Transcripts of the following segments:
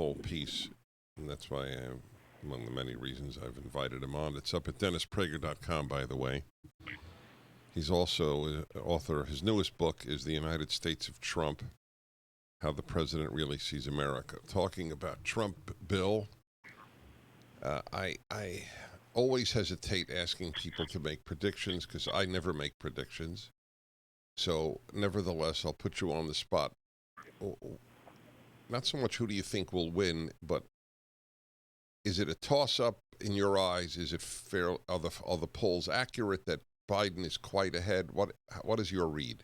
whole piece, and that's why among the many reasons I've invited him on. It's up at DennisPrager.com, by the way. He's also author. His newest book is The United States of Trump, How the President Really Sees America. Talking about Trump, Bill, I always hesitate asking people to make predictions because I never make predictions. So, nevertheless, I'll put you on the spot. Not so much who do you think will win, but is it a toss-up in your eyes? Is it fair? Are the polls accurate that Biden is quite ahead? What is your read?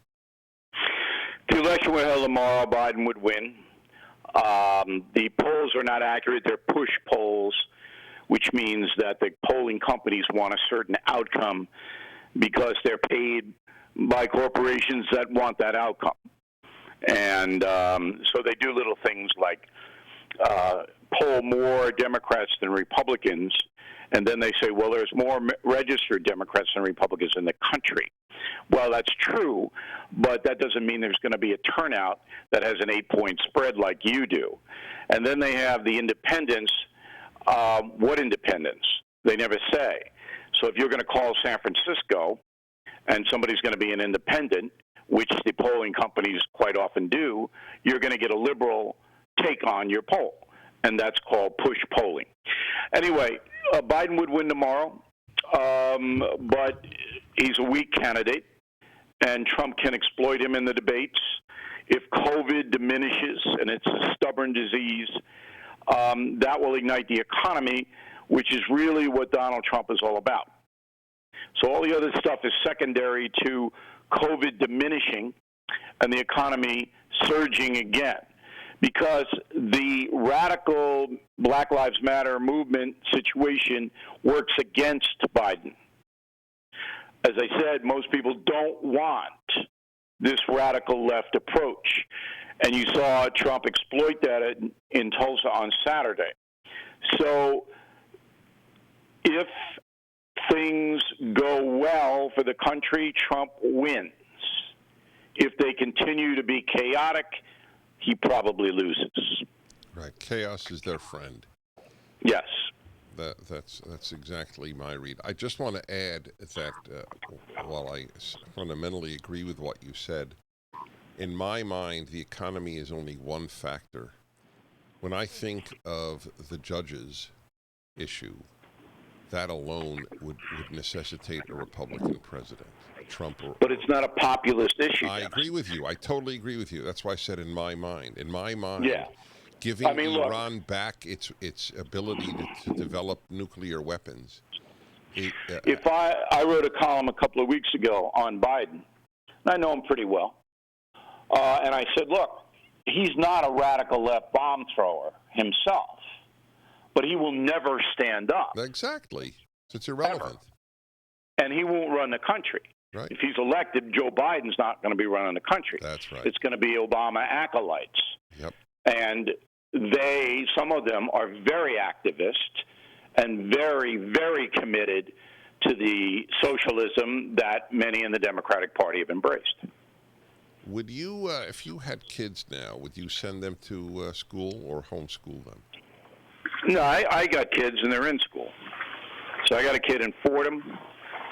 If the election were held tomorrow, Biden would win. The polls are not accurate. They're push polls, which means that the polling companies want a certain outcome because they're paid by corporations that want that outcome. And so they do little things like poll more Democrats than Republicans, and then they say, well, there's more registered Democrats than Republicans in the country. Well, that's true, but that doesn't mean there's going to be a turnout that has an 8-point spread like you do. And then they have the independents. What independents? They never say. So if you're going to call San Francisco and somebody's going to be an independent, which the polling companies quite often do, you're going to get a liberal take on your poll, and that's called push polling. Anyway, Biden would win tomorrow, but he's a weak candidate, and Trump can exploit him in the debates. If COVID diminishes, and it's a stubborn disease, that will ignite the economy, which is really what Donald Trump is all about. So all the other stuff is secondary to COVID diminishing and the economy surging again, because the radical Black Lives Matter movement situation works against Biden. As I said, most people don't want this radical left approach, and you saw Trump exploit that in Tulsa on Saturday. So if things go well for the country, Trump wins. If they continue to be chaotic, he probably loses. Right. Chaos is their friend. Yes. That's exactly my read. I just want to add that while I fundamentally agree with what you said, in my mind, the economy is only one factor. When I think of the judges issue, that alone would necessitate a Republican president, Trump. But it's not a populist issue. I agree with you. I totally agree with you. That's why I said in my mind. In my mind, yeah. Giving Iran back its ability to develop nuclear weapons. If I wrote a column a couple of weeks ago on Biden, and I know him pretty well, and I said, look, he's not a radical left bomb thrower himself, but he will never stand up. Exactly. It's irrelevant. Ever. And he won't run the country. Right. If he's elected, Joe Biden's not going to be running the country. That's right. It's going to be Obama acolytes. Yep. And some of them are very activist and very, very committed to the socialism that many in the Democratic Party have embraced. Would you, if you had kids now, would you send them to school or homeschool them? No, I got kids and they're in school. So I got a kid in Fordham,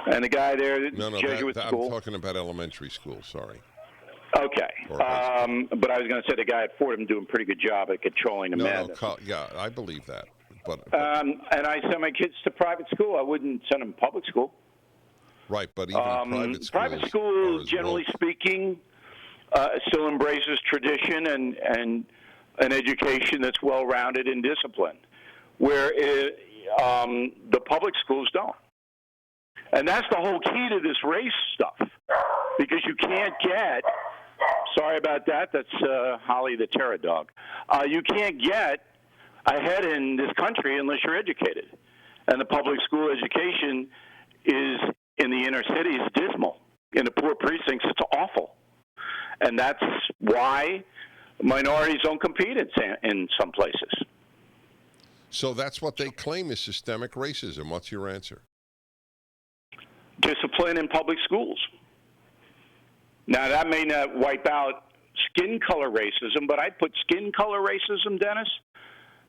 and the guy there, Jesuit school. I'm talking about elementary school, sorry. Okay. But I was going to say the guy at Fordham doing a pretty good job at controlling the madness. Yeah, I believe that. But and I send my kids to private school. I wouldn't send them to public school. Right, but even private school, generally speaking, still embraces tradition and an education that's well-rounded and disciplined, where the public schools don't. And that's the whole key to this race stuff, because you can't get – sorry about that. That's Holly the terror dog. You can't get ahead in this country unless you're educated. And the public school education is in the inner cities dismal. In the poor precincts, it's awful. And that's why minorities don't compete in some places. So that's what they claim is systemic racism. What's your answer? Discipline in public schools. Now, that may not wipe out skin color racism, but I'd put skin color racism, Dennis,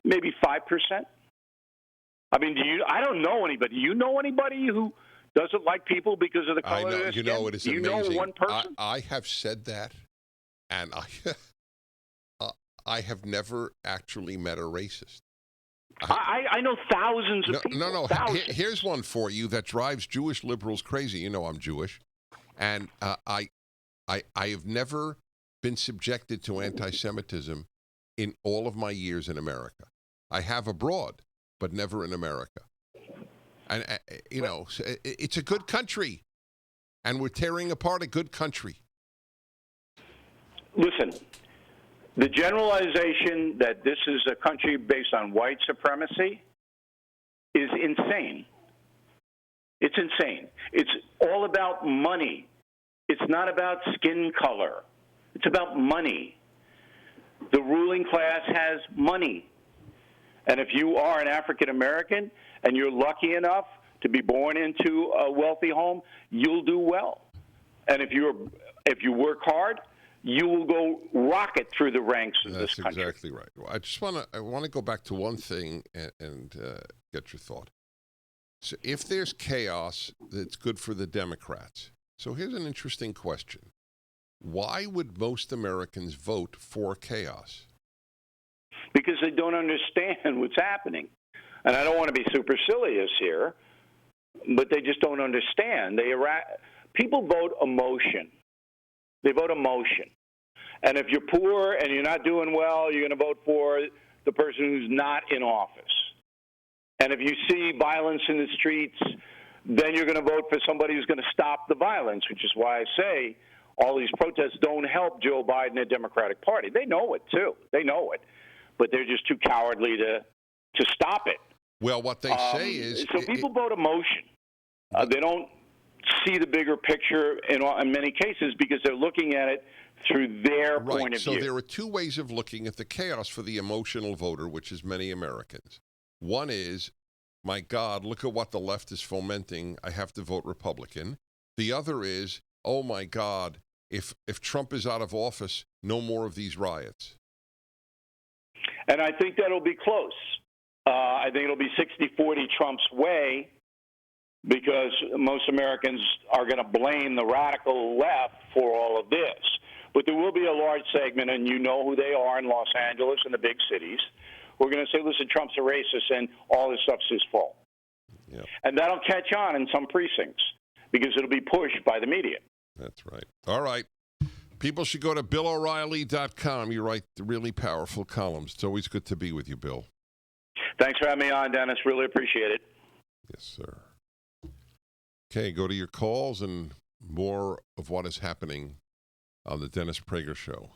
maybe 5%. I mean, I don't know anybody. Do you know anybody who doesn't like people because of the color I know. of their You skin? know, it is Do you amazing. know one person? I have said that, and I have never actually met a racist. I know thousands of people. No. Thousands. Here's one for you that drives Jewish liberals crazy. You know I'm Jewish, and I have never been subjected to anti-Semitism in all of my years in America. I have abroad, but never in America. And you know, it's a good country, and we're tearing apart a good country. Listen, the generalization that this is a country based on white supremacy is insane. It's insane. It's all about money. It's not about skin color. It's about money. The ruling class has money. And if you are an African American and you're lucky enough to be born into a wealthy home, you'll do well. And if you work hard, you will go rocket through the ranks of this country. That's exactly right. Well, I want to go back to one thing and get your thought. So if there's chaos, that's good for the Democrats. So here's an interesting question. Why would most Americans vote for chaos? Because they don't understand what's happening. And I don't want to be supercilious here, but they just don't understand. People vote emotion. They vote emotion. And if you're poor and you're not doing well, you're going to vote for the person who's not in office. And if you see violence in the streets, then you're going to vote for somebody who's going to stop the violence, which is why I say all these protests don't help Joe Biden and the Democratic Party. They know it, too. They know it. But they're just too cowardly to stop it. Well, what they say is... So people vote emotion. They don't see the bigger picture in many cases because they're looking at it through their point of view. So there are two ways of looking at the chaos for the emotional voter, which is many Americans. One is, my God, look at what the left is fomenting. I have to vote Republican. The other is, oh, my God, if Trump is out of office, no more of these riots. And I think that'll be close. I think it'll be 60-40 Trump's way because most Americans are going to blame the radical left for all of this. But there will be a large segment, and you know who they are in Los Angeles and the big cities, who are going to say, listen, Trump's a racist and all this stuff's his fault. Yep. And that'll catch on in some precincts because it'll be pushed by the media. That's right. All right. People should go to billo'reilly.com. You write really powerful columns. It's always good to be with you, Bill. Thanks for having me on, Dennis. Really appreciate it. Yes, sir. Okay, go to your calls and more of what is happening on the Dennis Prager Show.